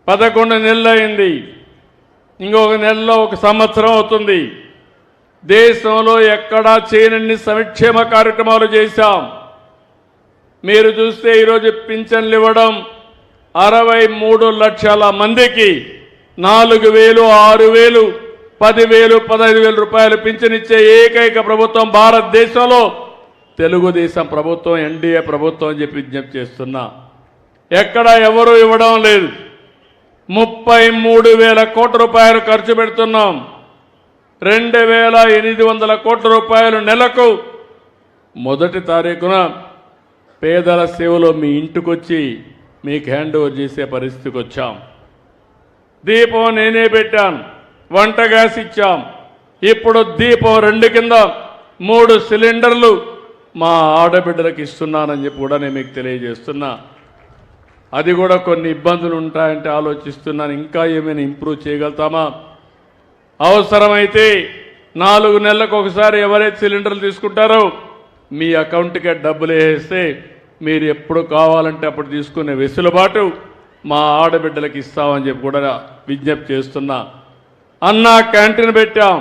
11 నెలలు అయింది. ఇంకొక నెలలో 1 సంవత్సరం అవుతుంది. దేశంలో ఎక్కడా చేయనన్ని సంక్షేమ కార్యక్రమాలు చేశాం. మీరు చూస్తే ఈరోజు పింఛన్లు ఇవ్వడం 63 లక్షల మందికి 4,000, 6,000, 10,000, 15,000 రూపాయలు పింఛన్ ఇచ్చే ఏకైక ప్రభుత్వం భారతదేశంలో తెలుగుదేశం ప్రభుత్వం, ఎన్డీఏ ప్రభుత్వం అని చెప్పి విజ్ఞప్తి చేస్తున్నా. ఎక్కడ ఎవరు ఇవ్వడం లేదు. 33,000 కోట్ల రూపాయలు ఖర్చు పెడుతున్నాం. 2,800 కోట్ల రూపాయలు నెలకు మొదటి తారీఖున పేదల సేవలో మీ ఇంటికొచ్చి మీకు హ్యాండ్ ఓవర్ చేసే పరిస్థితికి వచ్చాం. దీపం నేనే పెట్టాను, వంట గ్యాస్ ఇచ్చాం. ఇప్పుడు దీపం 2 కింద 3 సిలిండర్లు మా ఆడబిడ్డలకు ఇస్తున్నానని చెప్పి కూడా నేను మీకు తెలియజేస్తున్నా. అది కూడా కొన్ని ఇబ్బందులు ఉంటాయంటే ఆలోచిస్తున్నాను. ఇంకా ఏమైనా ఇంప్రూవ్ చేయగలుగుతామా? అవసరమైతే 4 నెలలకు ఒకసారి ఎవరైతే సిలిండర్లు తీసుకుంటారో మీ అకౌంట్కే డబ్బులు వేస్తే మీరు ఎప్పుడు కావాలంటే అప్పుడు తీసుకునే వెసులుబాటు మా ఆడబిడ్డలకు ఇస్తామని చెప్పి కూడా విజ్ఞప్తి చేస్తున్నా. అన్నా క్యాంటీన్ పెట్టాం.